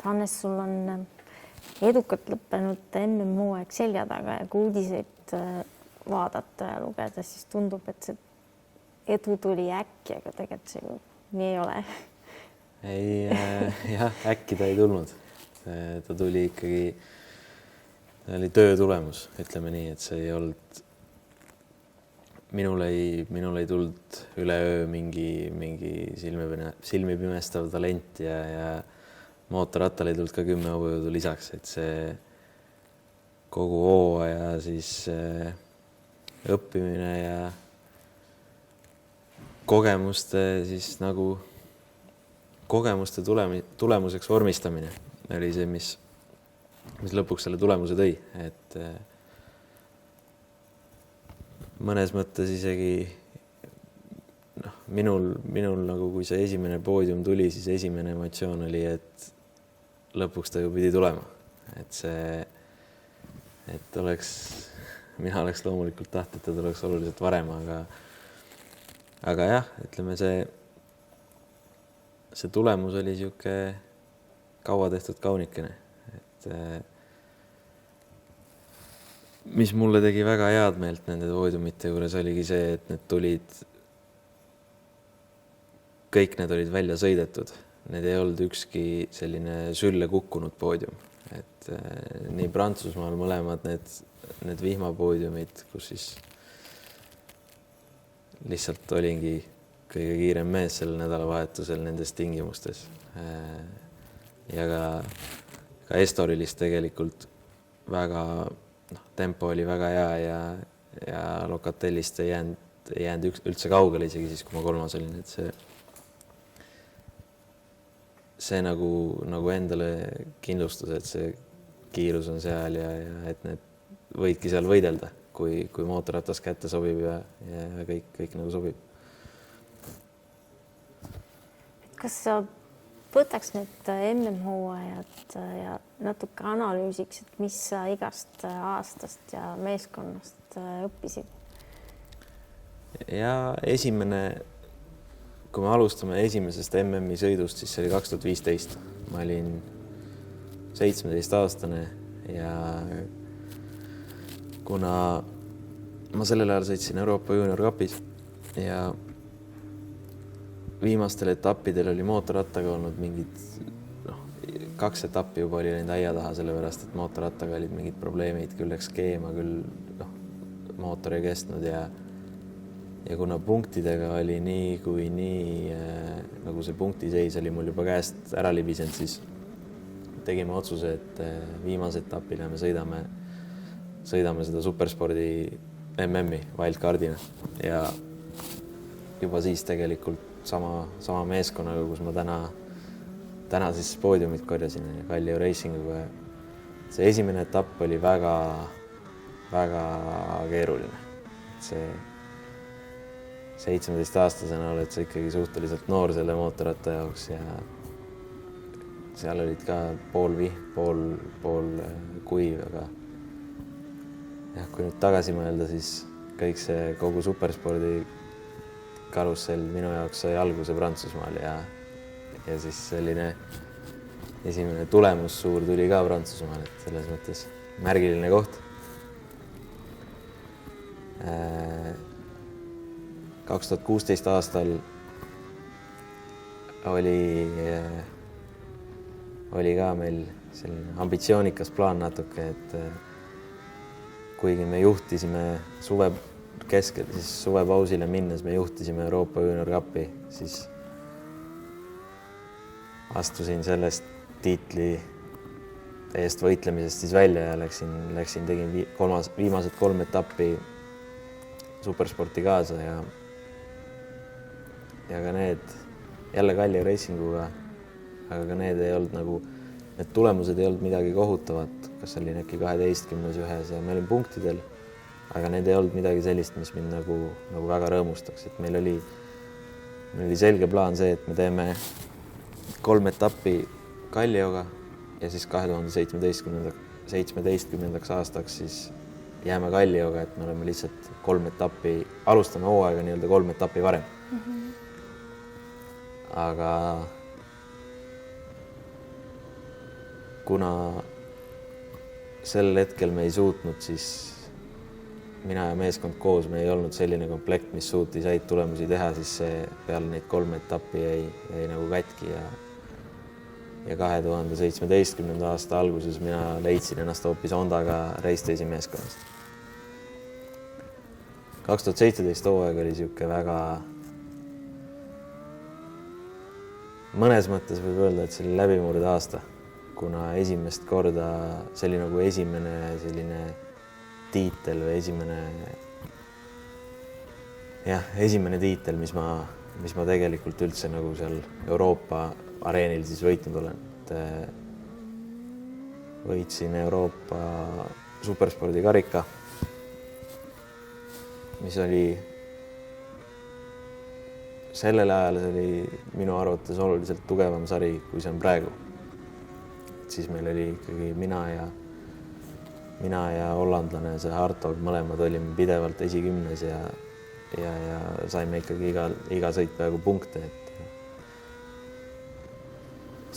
Hannes, sul on edukalt lõppenud MM-hooaeg selja taga ja kui uudiseid vaadata ja lugeda, siis tundub, et see edu tuli äkki, aga tegelikult see ju nii ei ole. Jah, äkki ta ei tulnud. Ta tuli ikkagi, ta oli töö tulemus, ütleme nii, et see ei olnud, minul ei tulnud üleöö mingi silmipimestav talent ja mootorrattal ei tulnud ka 10 hobujõudu lisaks, et see kogu hooaja siis õppimine ja kogemuste siis nagu kogemuste tulemuseks vormistamine oli see, mis lõpuks selle tulemuse tõi, et mõnes mõttes isegi minul nagu kui see esimene poodium tuli, siis esimene emotsioon oli, et lõpuks ta ju pidi tulema, et mina oleks loomulikult tahtnud, et ta tuleks oluliselt varem, aga jah, ütleme see tulemus oli sihuke kaua tehtud kaunikene, et mis mulle tegi väga head meelt nende poodiumite juures oligi see, et kõik need olid välja sõidetud. Need ei olnud ükski selline sülle kukkunud poodium, et nii Prantsusmaal mõlemad need vihmapoodiumid, kus siis lihtsalt olingi kõige kiirem mees sellel nädalavahetusel nendes tingimustes. Ja ka Estorilis tegelikult väga, tempo oli väga hea ja Locatellist ei jäänud üldse kaugele isegi siis, kui ma 3. olin, et see nagu endale kindlustus, et see kiirus on seal ja et need võidki seal võidelda, kui mootorratas kätte sobib ja kõik nagu sobib. Kas sa võtaks need MM-hooajad ja natuke analüüsiks, et mis sa igast aastast ja meeskonnast õppisid? Ja kui me alustame esimesest MM-i sõidust, siis see oli 2015. Ma olin 17-aastane ja kuna ma sellel ajal sõitsin Euroopa Junior Cupis ja viimastel etappidel oli mootorrattaga olnud mingid 2 etappi juba oli läinud aia taha, sellepärast et mootorrattaga olid mingid probleemid, küll läks keema, küll mootor ei kestnud ja kuna punktidega oli nii nagu see punktiseis oli mul juba käest ära libisenud, siis tegime otsuse, et viimase etapile me sõidame seda superspordi MM-i wildcardina ja juba siis tegelikult sama meeskonnaga, kus ma täna siis poodiumit korjasin Kallio Racinguga. See esimene etapp oli väga, väga keeruline. See 17-aastasena oled sa ikkagi suhteliselt noor selle mootorratta jaoks ja seal olid ka pool kuiv, aga jah, kui nüüd tagasi mõelda, siis kogu superspordi karussell minu jaoks sai alguse Prantsusmaal ja siis selline esimene tulemus suur tuli ka Prantsusmaal, et selles mõttes märgiline koht. 2016 aastal oli ka meil selline ambitsioonikas plaan natuke, et kuigi me juhtisime suve keskel, siis suvepausile minnes me juhtisime Euroopa Junior Cupi, siis astusin sellest tiitli eest võitlemisest siis välja ja tegin viimased 3 etappi supersporti kaasa ja ka need jälle Kallio Racinguga, aga ka need ei olnud need tulemused ei olnud midagi kohutavat, kas olin äkki 12. ühes ja me olin punktidel, aga need ei olnud midagi sellist, mis mind nagu väga rõõmustaks, et meil oli selge plaan see, et me teeme 3 etappi Kallioga ja siis 2017. 17. aastaks siis jääme Kallioga, et me oleme lihtsalt 3 etappi, alustame hooaega nii-öelda 3 etappi varem. Aga kuna sel hetkel me ei suutnud, siis mina ja meeskond koos, me ei olnud selline komplekt, mis suutis häid tulemusi teha, siis see peale neid 3 etappi jäi nagu katki ja 2017. aasta alguses mina leidsin ennast hoopis Hondaga Race meeskonnast. 2017 hooaeg oli niisugune väga, mõnes mõttes võib öelda, et see oli läbimurde aasta, kuna esimest korda see oli nagu esimene selline tiitel või esimene tiitel, mis ma tegelikult üldse nagu seal Euroopa areenil siis võitnud olen. Võitsin Euroopa superspordi karika, mis oli sellel ajal see oli minu arvates oluliselt tugevam sari, kui see on praegu. Siis meil oli ikkagi mina ja hollandlane, see Hartog, mõlemad olime pidevalt esikümnes ja saime ikkagi iga sõit peaaegu punkte. Et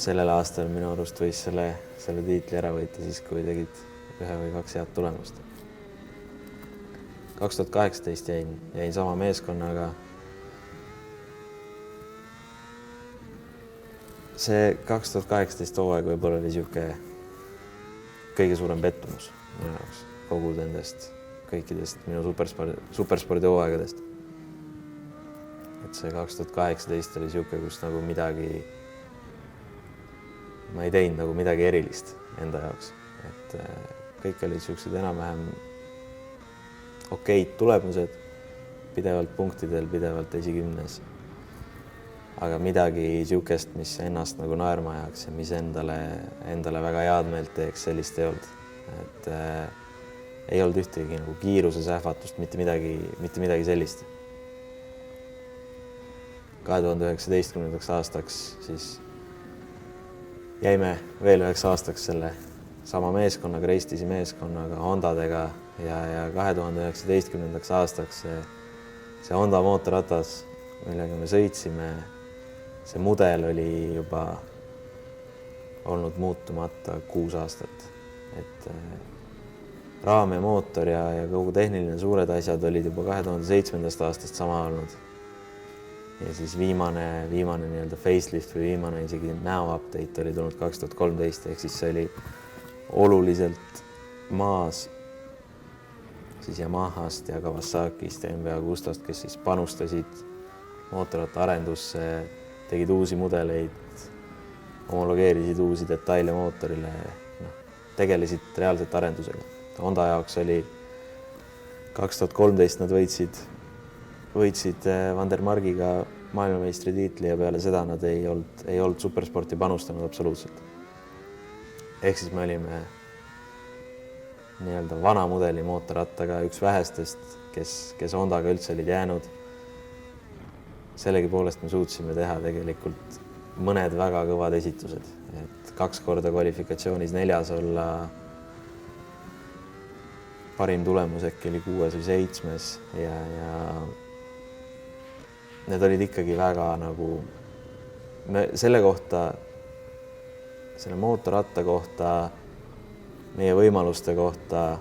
sellel aastal minu arust võis selle tiitli ära võita siis, kui tegid 1 või 2 head tulemust. 2018 jäin sama meeskonnaga. See 2018 hooaeg võib-olla oli niisugune kõige suurem pettumus minu jaoks kogu nendest kõikidest minu superspordi hooaegadest. Et see 2018 oli niisugune, kus nagu ma ei teinud nagu midagi erilist enda jaoks. Et kõik olid niisugused enam-vähem okeid tulemused, pidevalt punktidel, pidevalt esikümnes. Aga midagi niisugust, mis ennast nagu naerma ajaks ja mis endale väga head meelt teeks, sellist ei olnud. Et ei olnud ühtegi nagu kiiruse sähvatust, mitte midagi sellist. 2019. aastaks siis jäime veel 1 aastaks selle sama meeskonnaga, Racetizi meeskonnaga, Hondadega ja 2019. aastaks see Honda mootorratas, millega me sõitsime, see mudel oli juba olnud muutumata 6 aastat. Et raam ja mootor ja kogu tehniline suured asjad olid juba 2007. aastast sama olnud. Ja siis viimane nii-öelda facelift või viimane isegi näo update oli tulnud 2013, ehk siis see oli oluliselt maas siis Yamahast ja Kawasakist ja MV Agustost, kes siis panustasid mootorratta arendusse, tegid uusi mudeleid, homologeerisid uusi detaile mootorile, tegelesid reaalselt arendusega. Honda jaoks oli 2013 nad võitsid Van der Margiga maailmameistri tiitli ja peale seda nad ei olnud supersporti panustanud absoluutselt. Ehk siis me olime nii-öelda vana mudeli mootorrattaga üks vähestest, kes Hondaga üldse olid jäänud. Sellegipoolest me suutsime teha tegelikult mõned väga kõvad esitused, et 2 korda kvalifikatsioonis 4. olla, parim tulemus äkki oli 6. või 7. ja need olid ikkagi väga nagu selle kohta, selle mootorratta kohta, meie võimaluste kohta,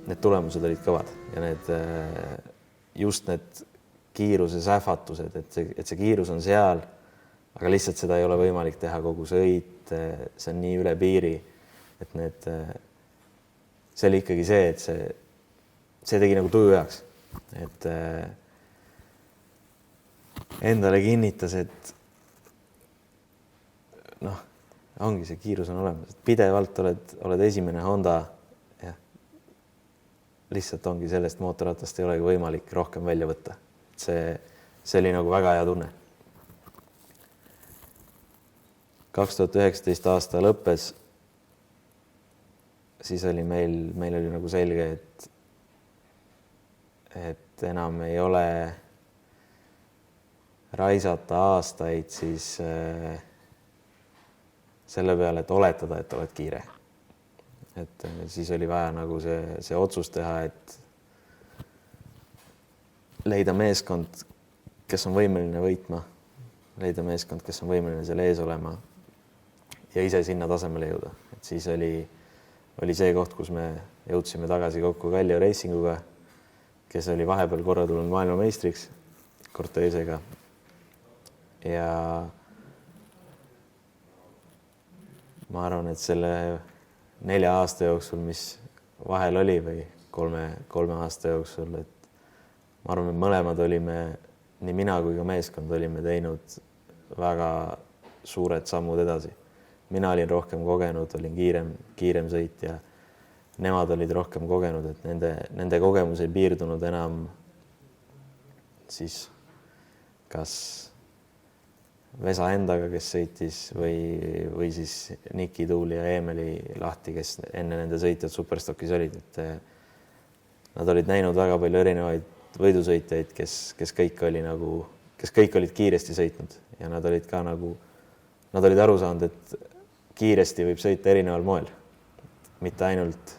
need tulemused olid kõvad ja just need kiiruse sähvatused, et see kiirus on seal, aga lihtsalt seda ei ole võimalik teha kogu sõit, see on nii üle piiri, et see oli ikkagi see, et see tegi nagu tuju heaks, et endale kinnitas, et ongi see kiirus on olemas, et pidevalt oled esimene Honda ja lihtsalt ongi sellest mootorratast ei olegi võimalik rohkem välja võtta. See oli nagu väga hea tunne. 2019 aasta lõppes, siis oli meil oli nagu selge, et enam ei ole raisata aastaid siis selle peale, et oletada, et oled kiire. et siis oli vaja nagu see otsus teha, et leida meeskond, kes on võimeline võitma, leida meeskond, kes on võimeline seal ees olema ja ise sinna tasemele jõuda. Et siis oli see koht, kus me jõudsime tagasi kokku Kallio Racinguga, kes oli vahepeal korra tulnud maailmameistriks Cortesega. Ja ma arvan, et selle 4 aasta jooksul, mis vahel oli või kolme aasta jooksul, et ma arvan, et mõlemad olime, nii mina kui ka meeskond olime teinud väga suured sammud edasi. Mina olin rohkem kogenud, olin kiirem sõitja. Nemad olid rohkem kogenud, et nende kogemus ei piirdunud enam siis kas Vesa endaga, kes sõitis või siis Niki Tuuli ja Eemeli Lahti, kes enne nende sõitjad Superstockis olid. Et nad olid näinud väga palju erinevaid võidusõitjaid, kes kõik olid kiiresti sõitnud ja nad olid ka nad olid aru saanud, et kiiresti võib sõita erineval moel, mitte ainult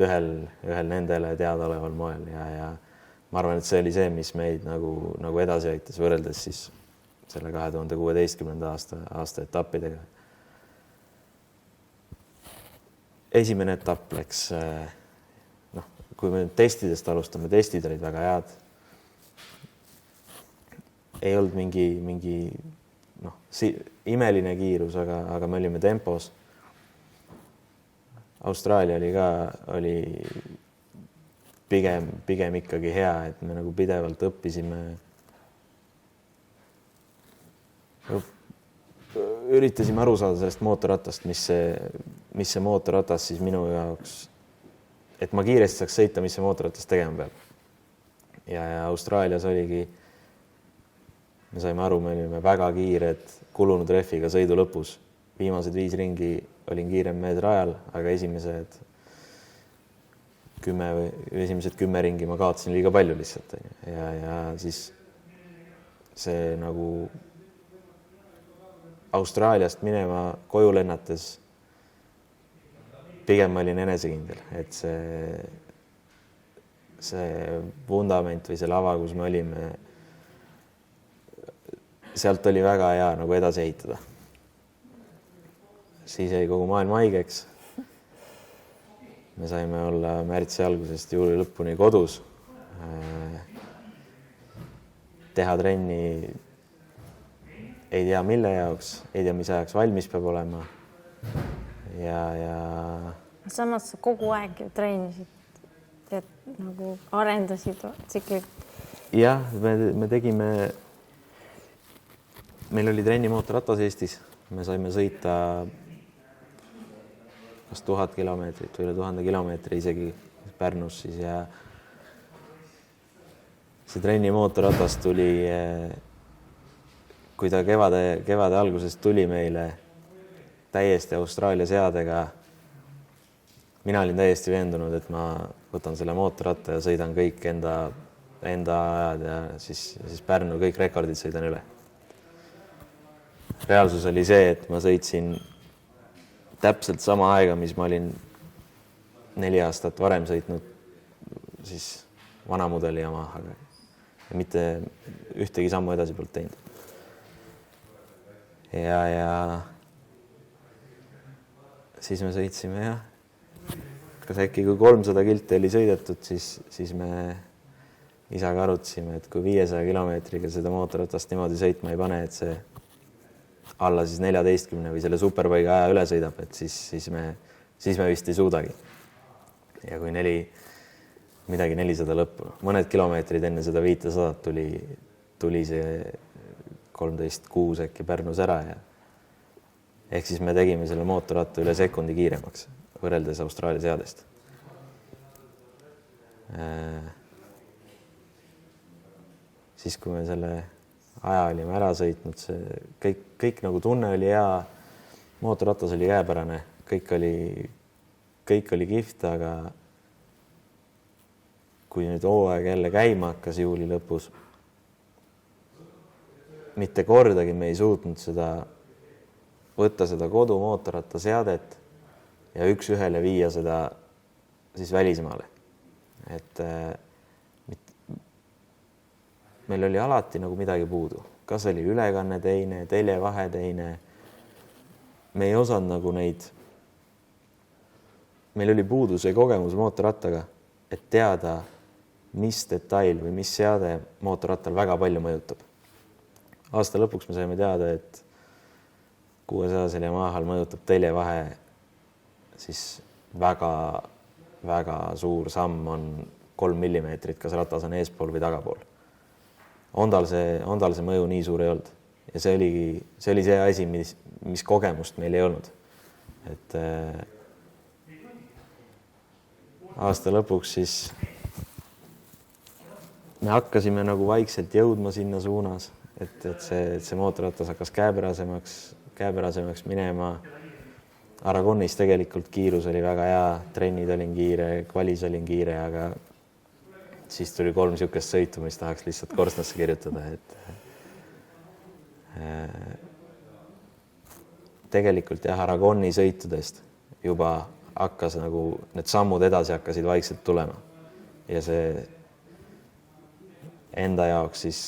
ühel nendele teadaoleval moel ja ma arvan, et see oli see, mis meid nagu edasi aitas võrreldes siis selle 2016. aasta etappidega. Esimene etapp läks, kui me testidest alustame, testid olid väga head. Ei olnud mingi imeline kiirus, aga me olime tempos. Austraalia oli pigem ikkagi hea, et me nagu pidevalt õppisime. Üritasime aru saada sellest mootorratast, mis see mootorratas siis minu jaoks, et ma kiiresti saaks sõita, mis see mootorratas tegema peab. Ja Austraalias oligi, me saime aru, me olime väga kiired kulunud rehviga sõidu lõpus. Viimased 5 ringi olin kiirem mees rajal, aga esimesed 10 ringi ma kaotasin liiga palju lihtsalt. Ja siis see nagu Austraaliast minema koju lennates pigem ma olin enesekindel, et see vundament või see lava, kus me olime, sealt oli väga hea nagu edasi ehitada. Siis jäi kogu maailm haigeks. Me saime olla märtsi algusest juuli lõpuni kodus, teha trenni, ei tea mille jaoks, ei tea, mis ajaks valmis peab olema. Ja samas kogu aeg ju treenisid, et nagu arendasid tsiklit. Jah, me tegime, meil oli trennimootorratas Eestis, me saime sõita kas 1000 kilomeetrit või üle 1000 kilomeetri isegi Pärnus siis ja see trennimootorratas tuli, kui ta kevade algusest tuli meile täiesti Austraalia seadega, mina olin täiesti veendunud, et ma võtan selle mootorratta ja sõidan kõik enda ajad ja siis Pärnu kõik rekordid sõidan üle. Reaalsus oli see, et ma sõitsin täpselt sama aega, mis ma olin 4 aastat varem sõitnud siis vanamudeli Yamahaga ja mitte ühtegi sammu edasi polnud teinud. Ja siis me sõitsime ja kas äkki kui 300 kilti oli sõidetud, siis me isaga arutasime, et kui 500 kilomeetriga seda mootorratast niimoodi sõitma ei pane, et see alla siis 14 või selle superbike'i aja üle sõidab, et siis me vist ei suudagi. Ja kui 400 lõppu, mõned kilomeetrid enne seda 500 tuli see 13.6 äkki Pärnus ära ja ehk siis me tegime selle mootorratta üle sekundi kiiremaks võrreldes Austraalia seadest. Siis kui me selle aja olime ära sõitnud, see kõik nagu tunne oli hea, mootorratas oli käepärane, kõik oli kihvt, aga kui nüüd hooaeg jälle käima hakkas juuli lõpus, mitte kordagi me ei suutnud võtta seda kodumootorratta seadet ja üks-ühele viia seda siis välismaale. Et meil oli alati nagu midagi puudu, kas oli ülekanne teine, teljevahe teine. Me ei osanud nagu neid, meil oli puudu see kogemus mootorrattaga, et teada, mis detail või mis seade mootorrattal väga palju mõjutab. Aasta lõpuks me saime teada, et 600-sel Yamahal mõjutab teljevahe siis väga suur samm on 3 millimeetrit, kas ratas on eespool või tagapool. Hondal see mõju nii suur ei olnud ja see oli see asi, mis kogemust meil ei olnud. Et aasta lõpuks siis me hakkasime nagu vaikselt jõudma sinna suunas, et see mootorratas hakkas käepärasemaks minema. Aragonis tegelikult kiirus oli väga hea, trennid olin kiire, kvalis olin kiire, aga siis tuli 3 niisugust sõitu, mis tahaks lihtsalt korstnasse kirjutada. Et tegelikult jah, Aragoni sõitudest juba hakkas nagu need sammud edasi hakkasid vaikselt tulema ja see enda jaoks siis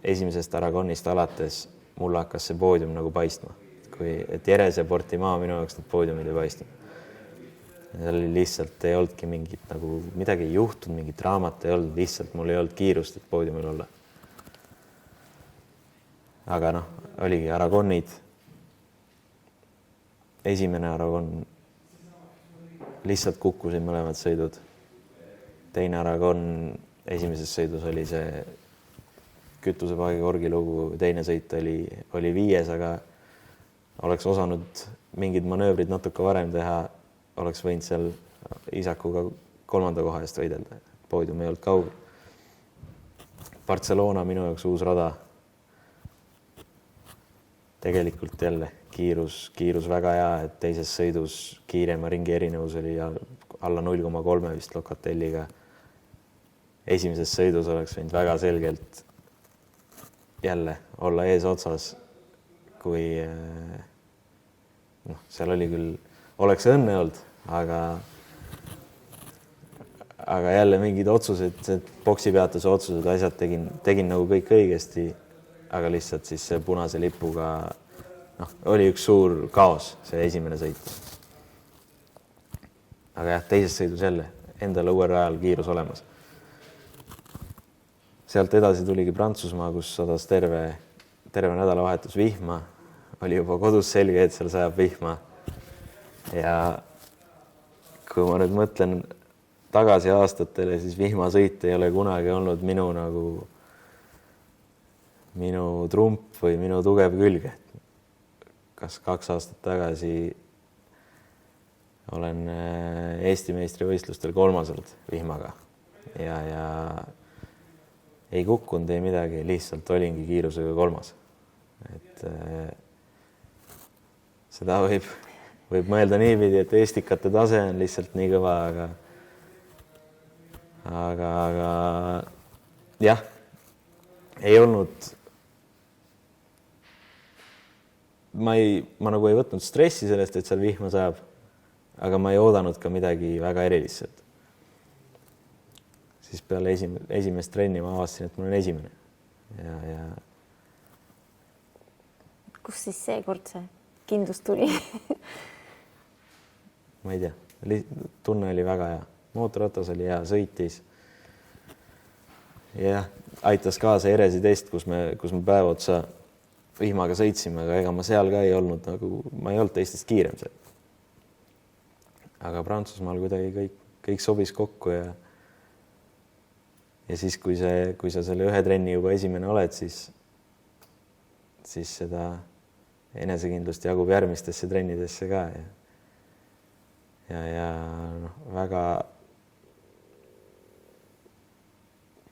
esimesest Aragonist alates mulle hakkas see poodium nagu paistma. Et Jerez ja Portimao minu jaoks need poodiumid ei paistnud. Seal lihtsalt ei olnudki mingit nagu midagi ei juhtunud, mingit raamat ei olnud, lihtsalt mul ei olnud kiirust, et poodiumil olla. Aga oligi Aragonid. Esimene Aragon lihtsalt kukkusid mõlemad sõidud. Teine Aragon esimeses sõidus oli see kütusepaagi korgi lugu, teine sõit oli 5, aga oleks osanud mingid manöövrid natuke varem teha, oleks võinud seal isakuga 3. koha eest võidelda. Poodium ei olnud kaugel. Barcelona minu jaoks uus rada. Tegelikult jälle kiirus väga hea, et teises sõidus kiirema ringi erinevus oli alla 0,3 vist Locatelliga. Esimeses sõidus oleks võinud väga selgelt jälle olla eesotsas, kui seal oli küll, oleks õnne olnud, aga jälle mingid otsused, boksipeatuse otsused, asjad tegin nagu kõik õigesti, aga lihtsalt siis see punase lipuga oli üks suur kaos, see esimene sõit. Aga jah, teises sõidus jälle endale uuel rajal kiirus olemas. Sealt edasi tuligi Prantsusmaa, kus sadas terve nädalavahetus vihma. Oli juba kodus selge, et seal sajab vihma. Ja kui ma nüüd mõtlen tagasi aastatele, siis vihmasõit ei ole kunagi olnud minu trump või minu tugev külg. Kas 2 aastat tagasi olen Eesti meistrivõistlustel 3. vihmaga ja ei kukkunud, ei midagi, lihtsalt olingi kiirusega 3. Et seda võib mõelda niipidi, et eestikate tase on lihtsalt nii kõva, aga jah, ei olnud, ma nagu ei võtnud stressi sellest, et seal vihma sajab, aga ma ei oodanud ka midagi väga erilist. Siis peale esimest trenni ma avastasin, et mul on esimene. Ja... Kus siis seekord see kindlus tuli? Ma ei tea, tunne oli väga hea. Mootorratas oli hea, sõitis. Ja aitas kaasa Jerezi test, kus me päev otsa vihmaga sõitsime, aga ega ma seal ka ei olnud, ma ei olnud teistest kiirem seal. Aga Prantsusmaal kuidagi kõik sobis kokku ja siis, kui sa selle ühe trenni juba esimene oled, siis seda enesekindlust jagub järgmistesse trennidesse ka. Ja väga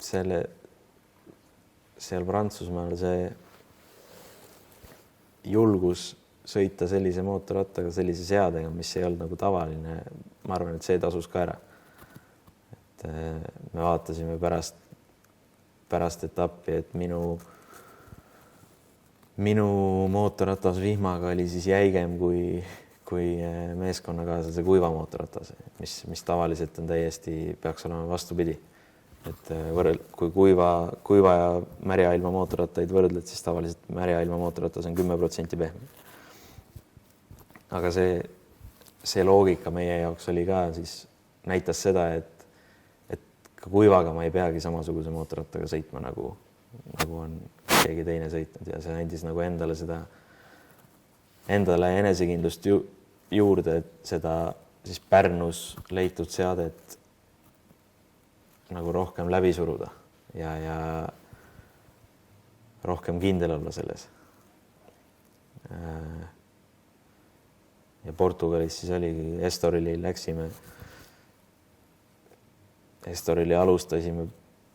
seal Prantsusmaal see julgus sõita sellise mootorrattaga, sellise seadega, mis ei olnud nagu tavaline. Ma arvan, et see tasus ka ära. Et me vaatasime pärast etappi, et minu mootorratas vihmaga oli siis jäigem kui meeskonnakaaslase kuiva mootorratas, mis tavaliselt on täiesti, peaks olema vastupidi. Et kui kuiva ja märja ilma mootorrattaid võrdled, siis tavaliselt märja ilma mootorratas on 10% pehmem. Aga see loogika meie jaoks oli ka, siis näitas seda, et ka kuivaga ma ei peagi samasuguse mootorrattaga sõitma, nagu on keegi teine sõitnud ja see andis nagu endale enesekindlust juurde, et seda siis Pärnus leitud seadet nagu rohkem läbi suruda ja rohkem kindel olla selles. Ja Portugalis siis oligi, Estorili alustasime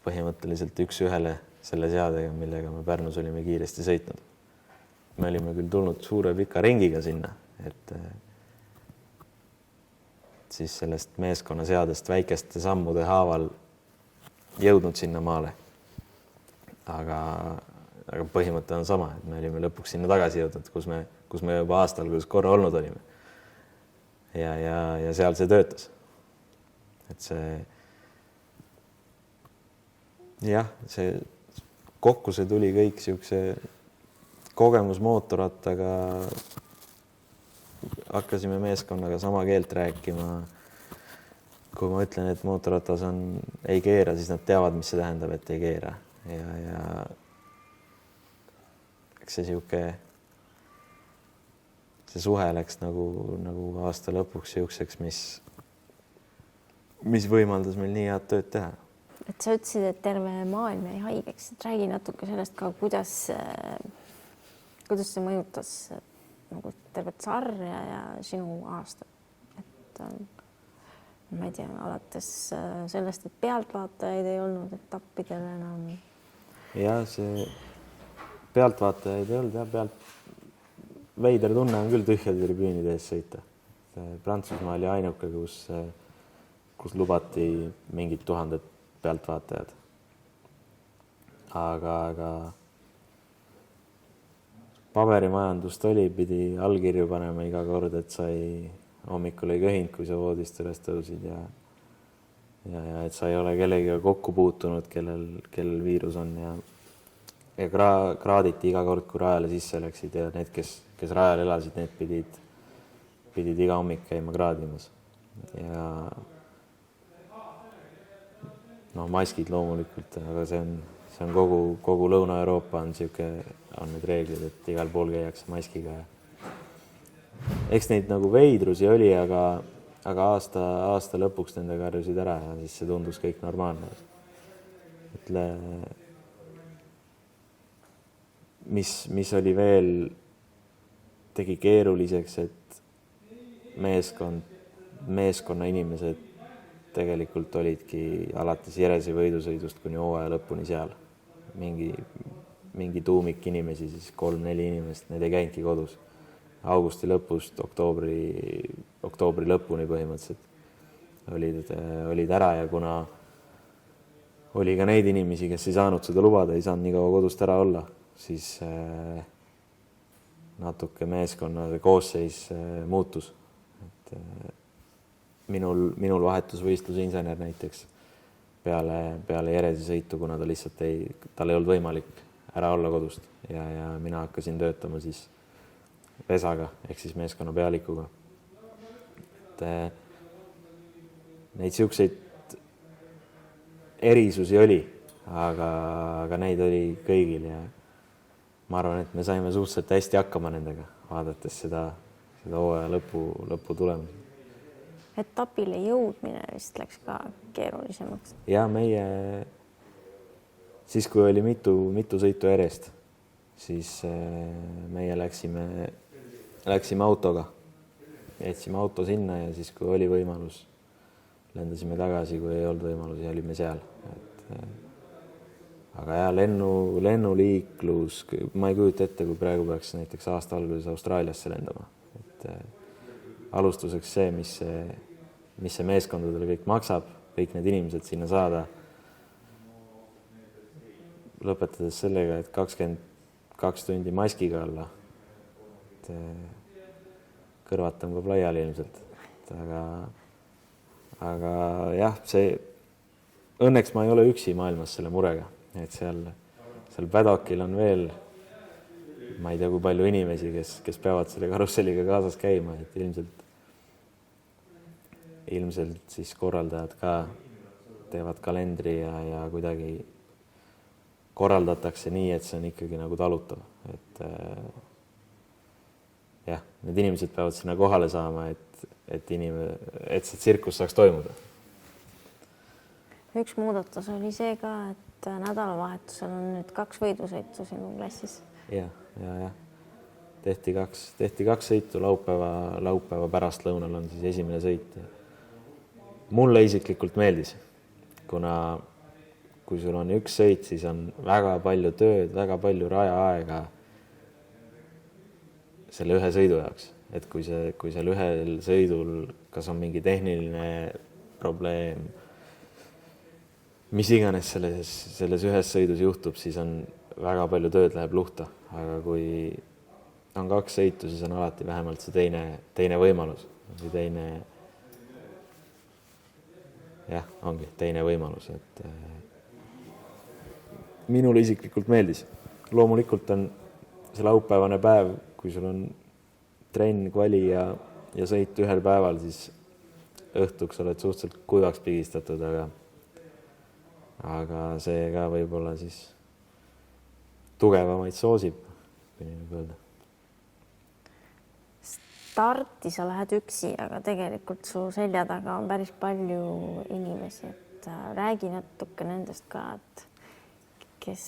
põhimõtteliselt 1-1 selle seadega, millega me Pärnus olime kiiresti sõitnud. Me olime küll tulnud suure pika ringiga sinna, et siis sellest meeskonna seadest väikeste sammude haaval jõudnud sinna maale. Aga põhimõte on sama, et me olime lõpuks sinna tagasi jõudnud, kus me juba aastal korra olnud olime. Ja seal see töötas. Et see kokku see tuli kõik siukse kogemus mootorrattaga. Hakkasime meeskonnaga sama keelt rääkima. Kui ma ütlen, et mootorratas ei keera, siis nad teavad, mis see tähendab, et ei keera. Ja eks see suhe läks nagu aasta lõpuks siukseks, mis võimaldas meil nii head tööd teha. Et sa ütlesid, et terve maailm jäi haigeks. Räägi natuke sellest ka, kuidas see mõjutas nagu tervet sarja ja sinu aastat. Et ma ei tea, alates sellest, et pealtvaatajaid ei olnud etappidel enam. Ja see pealtvaatajaid ei olnud. Veider tunne on küll tühjade tribüünide ees sõita. Prantsusmaa oli ainuke, kus lubati mingid 1000 pealtvaatajad. Aga paberimajandust pidi allkirju panema iga kord, et sa hommikul ei köhinud, kui sa voodist üles tõusid ja et sa ei ole kellegiga kokku puutunud, kellel viirus on ja kraaditi iga kord, kui rajale sisse läksid ja need, kes rajal elasid, need pidid iga hommik käima kraadimas. Ja maskid loomulikult, aga see on kogu Lõuna-Euroopa on need reeglid, et igal pool käiakse maskiga. Eks neid nagu veidrusi oli, aga aasta lõpuks nendega harjusid ära ja siis see tundus kõik normaalne. Mis oli veel, tegi keeruliseks, et meeskonna inimesed tegelikult olidki alates Jeresi võidusõidust kuni hooaja lõpuni seal. Mingi tuumik inimesi, siis 3-4 inimest, need ei käinudki kodus. Augusti lõpust oktoobri lõpuni põhimõtteliselt olid ära ja kuna oli ka neid inimesi, kes ei saanud seda lubada, ei saanud nii kaua kodust ära olla, siis natuke meeskonna koosseis muutus. Minul vahetusvõistluse insener näiteks peale Jeresi sõitu, kuna tal ei olnud võimalik ära olla kodust ja mina hakkasin töötama siis Vesaga ehk siis meeskonna pealikuga. Neid siukseid erisusi oli, aga neid oli kõigil ja ma arvan, et me saime suhteliselt hästi hakkama nendega, vaadates seda hooaja lõpu tulemusi. Etapile jõudmine vist läks ka keerulisemaks. Ja siis kui oli mitu sõitu järjest, siis meie läksime autoga, jätsime auto sinna ja siis, kui oli võimalus, lendasime tagasi, kui ei olnud võimalusi, olime seal. Aga lennuliiklus, ma ei kujuta ette, kui praegu peaks näiteks aasta alguses Austraaliasse lendama. Alustuseks see, mis see meeskondadele kõik maksab, kõik need inimesed sinna saada. Lõpetades sellega, et 22 tundi maskiga olla. kõrvad tõmbab laiali ilmselt. Aga jah, see õnneks ma ei ole üksi maailmas selle murega, et seal paddockil on veel, ma ei tea, kui palju inimesi, kes peavad selle karusselliga kaasas käima, et ilmselt siis korraldajad ka teevad kalendri ja kuidagi korraldatakse nii, et see on ikkagi nagu talutav, et jah, need inimesed peavad sinna kohale saama, et see tsirkus saaks toimuda. Üks muudatus oli see ka, et nädalavahetusel on nüüd 2 võidusõitu sinu klassis. Ja. Tehti kaks sõitu, laupäeva pärastlõunal on siis esimene sõit. Mulle isiklikult meeldis, kuna kui sul on üks sõit, siis on väga palju tööd, väga palju rajaaega selle ühe sõidu jaoks. Et kui seal ühel sõidul kas on mingi tehniline probleem, mis iganes selles ühes sõidus juhtub, siis on väga palju tööd läheb luhta. Aga kui on 2 sõitu, siis on alati vähemalt see teine võimalus. Teine võimalus, et minule isiklikult meeldis. Loomulikult on see laupäevane päev, kui sul on trenn, kvali ja sõit ühel päeval, siis õhtuks oled suhteliselt kuivaks pigistatud, aga see ka võib-olla siis tugevamaid soosib, kui nii võib öelda. Starti sa lähed üksi, aga tegelikult su selja taga on päris palju inimesi, et räägi natuke nendest ka, et kes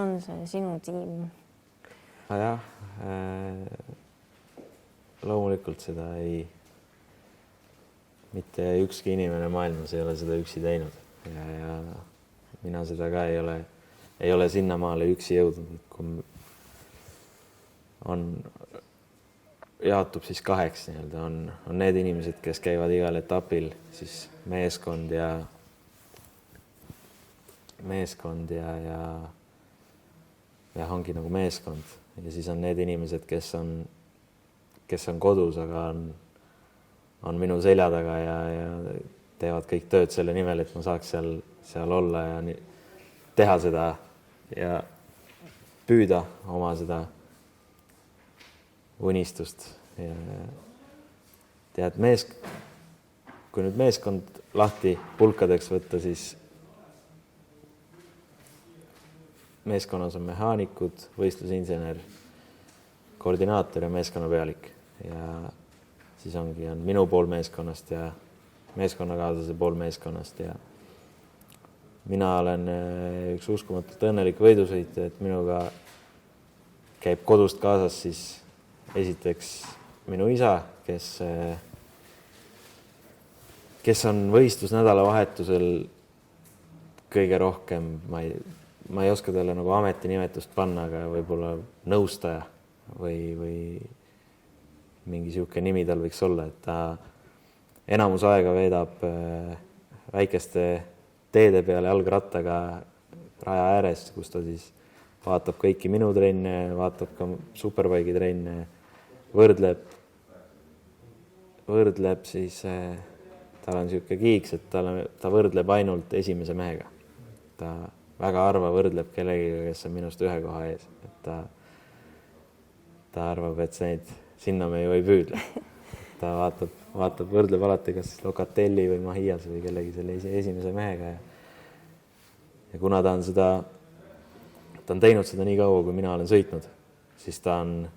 on see sinu tiim? Jah, loomulikult seda mitte ükski inimene maailmas ei ole seda üksi teinud ja mina seda ka ei ole sinnamaale üksi jõudnud, et kui jaotub siis 2 nii-öelda, on need inimesed, kes käivad igal etapil, siis meeskond ja ongi nagu meeskond ja siis on need inimesed, kes on kodus, aga on minu selja taga ja teevad kõik tööd selle nimel, et ma saaks seal olla ja teha seda ja püüda oma seda unistust ja tead, kui nüüd meeskond lahti pulkadeks võtta, siis meeskonnas on mehaanikud, võistlusinsener, koordinaator ja meeskonnapealik ja siis on minu pool meeskonnast ja meeskonnakaaslase pool meeskonnast ja mina olen üks uskumatult õnnelik võidusõitja, et minuga käib kodust kaasas siis esiteks minu isa, kes on võistlusnädalavahetusel kõige rohkem, ma ei oska talle nagu ametinimetust panna, aga võib-olla nõustaja või mingi sihuke nimi tal võiks olla, et ta enamus aega veedab väikeste teede peale jalgrattaga raja ääres, kus ta siis vaatab kõiki minu trenne, vaatab ka Superbike'i trenne, võrdleb siis, tal on sihuke kiiks, et ta võrdleb ainult esimese mehega. Ta väga harva võrdleb kellegiga, kes on minust 1 koha ees, et ta arvab, et sinna me ju ei püüdle. Ta vaatab, võrdleb alati kas Locatelli või Mahias või kellegi selle esimese mehega ja kuna ta on teinud seda nii kaua, kui mina olen sõitnud, siis ta on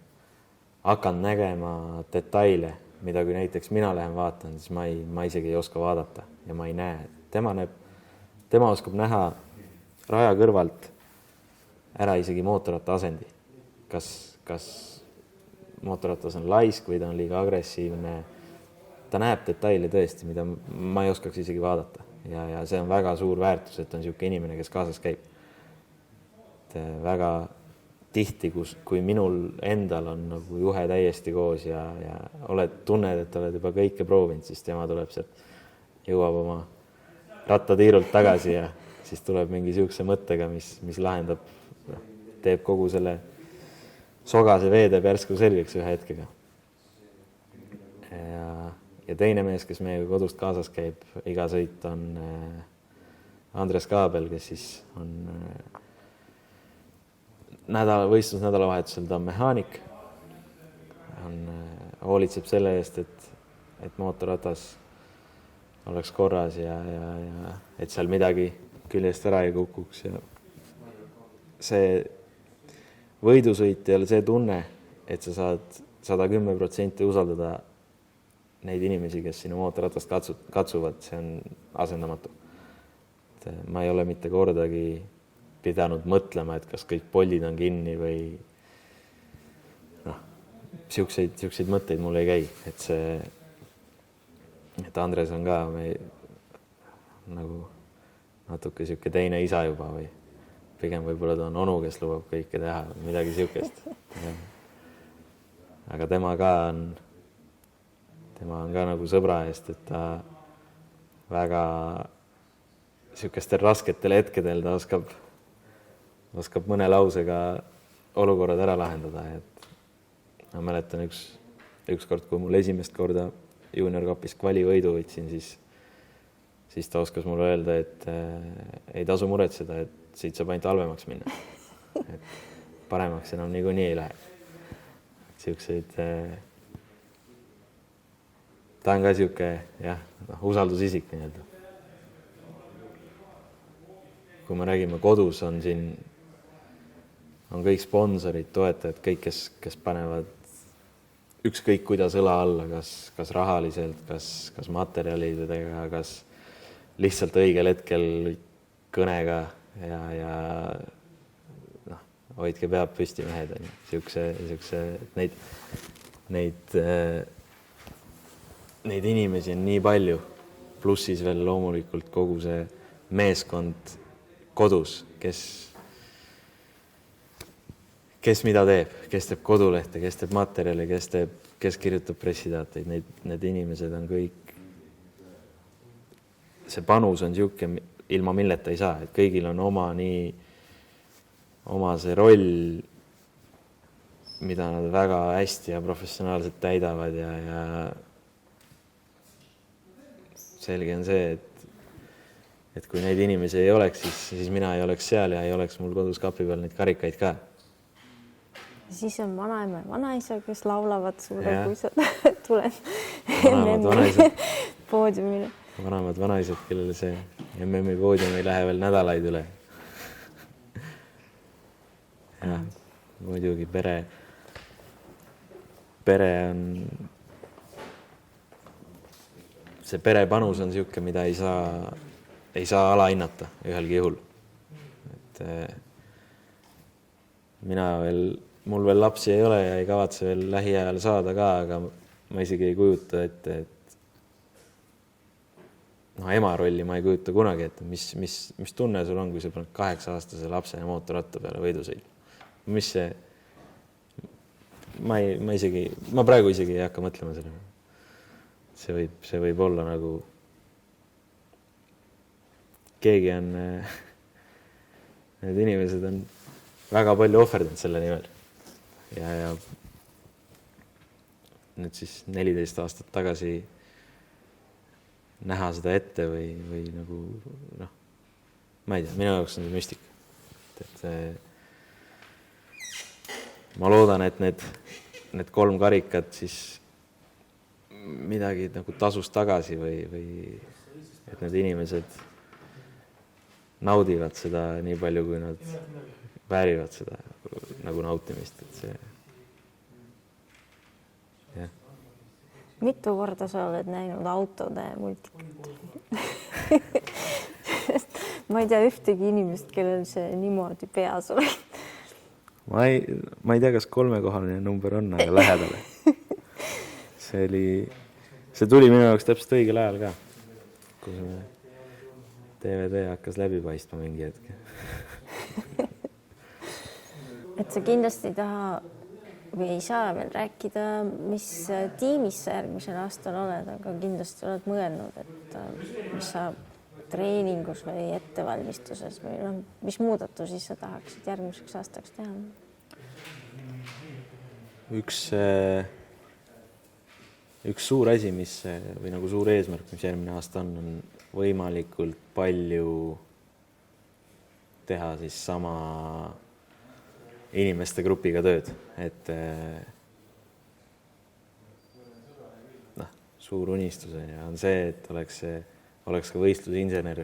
hakanud nägema detaile, mida kui näiteks mina lähen vaatan, siis ma isegi ei oska vaadata ja ma ei näe. Tema oskab näha raja kõrvalt ära isegi mootorratta asendi. Kas mootorratas on laisk või ta on liiga agressiivne. Ta näeb detaile tõesti, mida ma ei oskaks isegi vaadata ja see on väga suur väärtus, et on niisugune inimene, kes kaasas käib. Väga tihti, kui minul endal on nagu juhe täiesti koos ja tunned, et oled juba kõike proovinud, siis tema tuleb sealt, jõuab oma rattatiirult tagasi ja siis tuleb mingi niisuguse mõttega, mis lahendab, teeb kogu selle sogase vee teeb järsku selgeks ühe hetkega. Ja teine mees, kes meiega kodust kaasas käib, iga sõit on Andres Kaabel, kes siis on võistlusnädalavahetusel, ta on mehaanik, hoolitseb selle eest, et mootorratas oleks korras ja et seal midagi küljest ära ei kukuks. Ja see võidusõit ei ole see tunne, et sa saad 110% usaldada neid inimesi, kes sinu mootorratast katsuvad, see on asendamatu. Ma ei ole mitte kordagi pidanud mõtlema, et kas kõik poldid on kinni või siukseid mõtteid mul ei käi, et Andres on ka nagu natuke siuke teine isa juba või pigem võib-olla ta on onu, kes lubab kõike teha, midagi siukest. Aga tema on ka nagu sõbra eest, et ta väga siukestel rasketel hetkedel ta oskab mõne lausega olukorrad ära lahendada. Et ma mäletan üks kord, kui mul esimest korda juuniorkapis kvalivõidu võtsin, siis ta oskas mulle öelda, et ei tasu muretseda, et siit saab ainult halvemaks minna. Et paremaks enam niikuinii ei lähe. Siukseid, ta on ka siuke usaldusisik nii-öelda. Kui me räägime kodus, on siin kõik sponsorid, toetajad, kõik, kes panevad ükskõik kuidas õla alla, kas rahaliselt, kas materjalidega, kas lihtsalt õigel hetkel kõnega ja hoidke peab püsti mehed. Neid inimesi on nii palju, pluss siis veel loomulikult kogu see meeskond kodus, kes mida teeb, kes teeb kodulehte, kes teeb materjali, kes kirjutab pressiteateid, need inimesed on kõik. See panus on siuke, ilma milleta ei saa, et kõigil on oma see roll, mida nad väga hästi ja professionaalselt täidavad ja selge on see, et kui neid inimesi ei oleks, siis mina ei oleks seal ja ei oleks mul kodus kapi peal neid karikaid ka. Siis on vanaema ja vanaisa, kes laulavad sulle, kui sa tuled poodiumile. Vanemad vanaisad, kellele see MM-i poodium ei lähe veel nädalaid üle. Ja muidugi pere on, see perepanus on siuke, mida ei saa alahinnata ühelgi juhul. Et mul veel lapsi ei ole ja ei kavatse veel lähiajal saada ka, aga ma isegi ei kujuta ette, et ema rolli ma ei kujuta kunagi ette, mis tunne sul on, kui sa paned 8-aastase lapse ja mootorratta peale võidusõit. Mis see, ma praegu isegi ei hakka mõtlema selle. See võib olla nagu keegi on, need inimesed on väga palju ohverdanud selle nimel. Ja nüüd siis 14 aastat tagasi näha seda ette või nagu, ma ei tea, minu jaoks on see müstika. Et ma loodan, et need 3 karikat siis midagi nagu tasus tagasi või et need inimesed naudivad seda nii palju, kui nad väärivad seda nagu nautimist. Et see, jah. Mitu korda sa oled näinud autode multikat? Ma ei tea ühtegi inimest, kellel see niimoodi peas oli. Ma ei tea, kas 3-kohaline number on, aga lähedale. See tuli minu jaoks täpselt õigel ajal ka, kui DVD hakkas läbi paistma mingi hetke. Et sa kindlasti ei taha või ei saa veel rääkida, mis tiimis sa järgmisel aastal oled, aga kindlasti oled mõelnud, et mis sa treeningus või ettevalmistuses või mis muudatusi sa tahaksid järgmiseks aastaks teha? üks suur asi, või nagu suur eesmärk, mis järgmine aasta on võimalikult palju teha siis sama inimeste grupiga tööd, et suur unistus on see, et oleks ka võistlusinsener,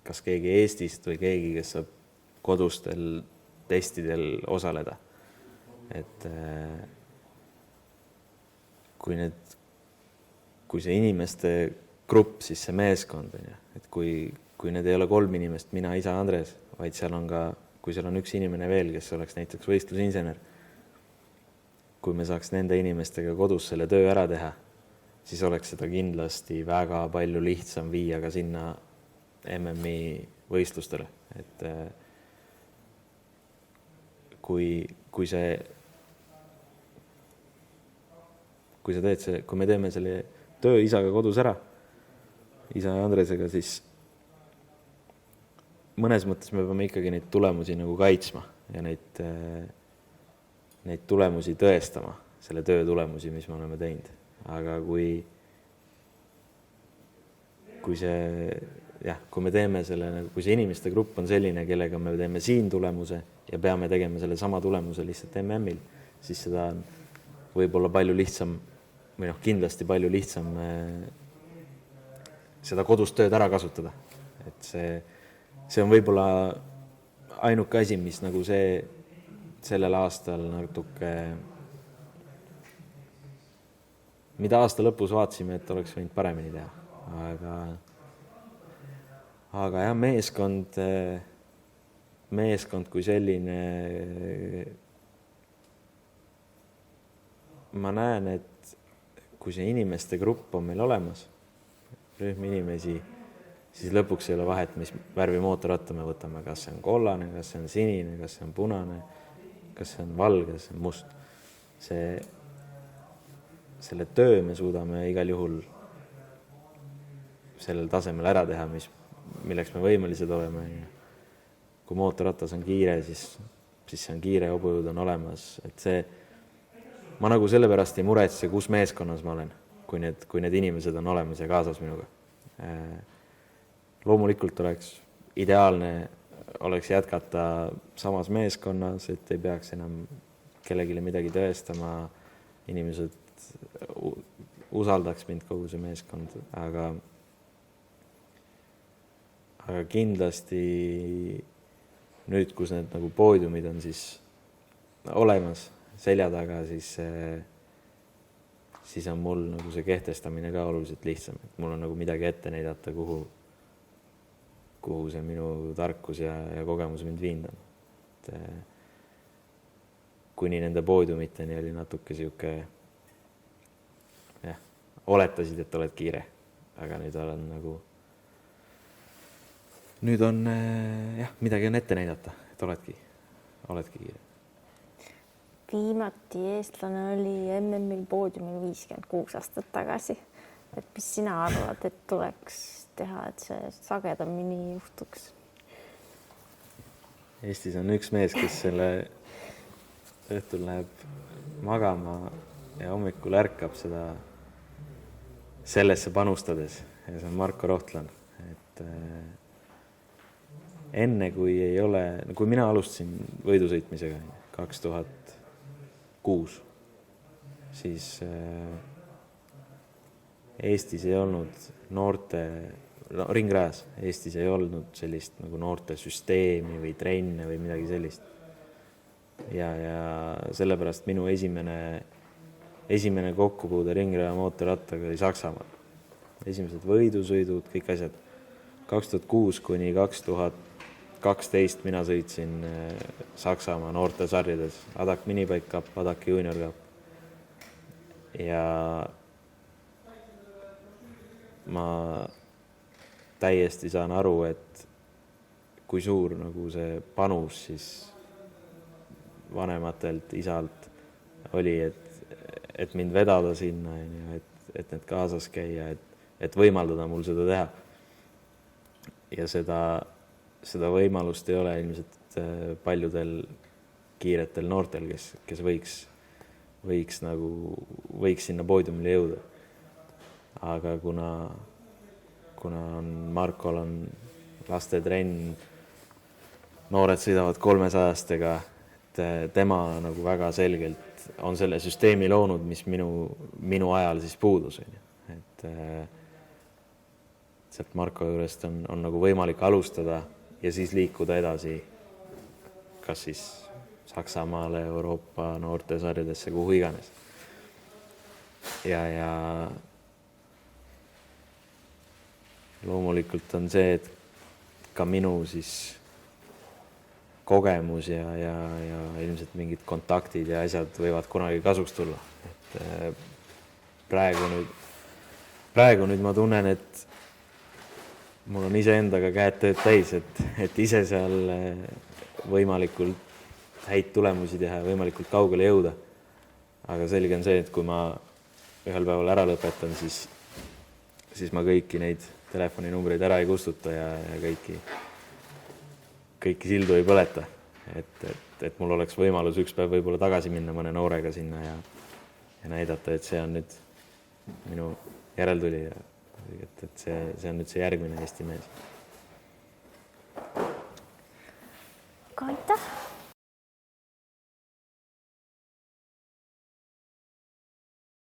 kas keegi Eestist või keegi, kes saab kodustel testidel osaleda. Et kui see inimeste grupp, siis see meeskond, et kui need ei ole 3 inimest, mina, isa, Andres, vaid seal on ka, kui seal on üks inimene veel, kes oleks näiteks võistlusinsener, kui me saaks nende inimestega kodus selle töö ära teha, siis oleks seda kindlasti väga palju lihtsam viia ka sinna MM-i võistlustele. Et kui me teeme selle töö isaga kodus ära, isa ja Andresega, siis mõnes mõttes me peame ikkagi neid tulemusi nagu kaitsma ja neid tulemusi tõestama, selle töö tulemusi, mis me oleme teinud. Aga kui me teeme selle, kui see inimeste grupp on selline, kellega me teeme siin tulemuse ja peame tegema selle sama tulemuse lihtsalt MM-il, siis seda on võib-olla palju lihtsam või kindlasti palju lihtsam seda kodus tööd ära kasutada. Et see on võib-olla ainuke asi, mis nagu sellel aastal natuke, mida aasta lõpus vaatasime, et oleks võinud paremini teha. Aga jah, meeskond kui selline, ma näen, et kui see inimeste grupp on meil olemas, rühm inimesi, siis lõpuks ei ole vahet, mis värvi mootorratta me võtame, kas see on kollane, kas see on sinine, kas see on punane, kas see on valge, kas see on must. Selle töö me suudame igal juhul sellel tasemel ära teha, milleks me võimelised oleme. Kui mootorratas on kiire, siis see on kiire, hobujõud on olemas. Ma nagu sellepärast ei muretse, kus meeskonnas ma olen, kui need inimesed on olemas ja kaasas minuga. Loomulikult ideaalne oleks jätkata samas meeskonnas, et ei peaks enam kellegile midagi tõestama, inimesed usaldaks mind, kogu see meeskond, aga kindlasti nüüd, kus need nagu poodiumid on siis olemas selja taga, siis on mul nagu see kehtestamine ka oluliselt lihtsam, et mul on nagu midagi ette näidata, kuhu see minu tarkus ja kogemus mind viinud on. Kuni nende poodiumiteni oli natuke siuke, oletasid, et oled kiire, aga nüüd on midagi on ette näidata, et oledki kiire. Viimati eestlane oli MM-il poodiumil 56 aastat tagasi. Et mis sina arvad, et tuleks teha, et see sagedamini juhtuks? Eestis on üks mees, kes selle õhtul läheb magama ja hommikul ärkab sellesse panustades ja see on Marko Rohtlan. Et enne kui mina alustasin võidusõitmisega 2006, siis Eestis ei olnud ringrajas, Eestis ei olnud sellist nagu noorte süsteemi või trenne või midagi sellist. Ja sellepärast minu esimene kokkupuude ringraja mootorrattaga oli Saksamaal. Esimesed võidusõidud, kõik asjad. 2006 kuni 2012 mina sõitsin Saksamaa noorte sarjades, Adak Minibike Cup, Adak Junior Cup. Ja ma täiesti saan aru, et kui suur nagu see panus siis vanematelt, isalt oli, et mind vedada sinna, et need kaasas käia, et võimaldada mul seda teha. Ja seda võimalust ei ole ilmselt paljudel kiiretel noortel, kes võiks võiks sinna poodiumile jõuda. Aga kuna Markol on lastetrenn, noored sõidavad 300-stega, et tema nagu väga selgelt on selle süsteemi loonud, mis minu ajal siis puudus. Et sealt Marko juurest on nagu võimalik alustada ja siis liikuda edasi kas siis Saksamaale, Euroopa noortesarjadesse, kuhu iganes. Ja loomulikult on see, et ka minu siis kogemus ja ilmselt mingid kontaktid ja asjad võivad kunagi kasuks tulla. Et praegu nüüd ma tunnen, et mul on iseendaga käed tööd täis, et ise seal võimalikult häid tulemusi teha ja võimalikult kaugele jõuda. Aga selge on see, et kui ma ühel päeval ära lõpetan, siis ma kõiki neid telefoninumbreid ära ei kustuta ja kõiki sildu ei põleta. Et mul oleks võimalus üks päev võib-olla tagasi minna mõne noorega sinna ja näidata, et see on nüüd minu järeltulija. Et see on nüüd see järgmine Eesti mees. Aitäh!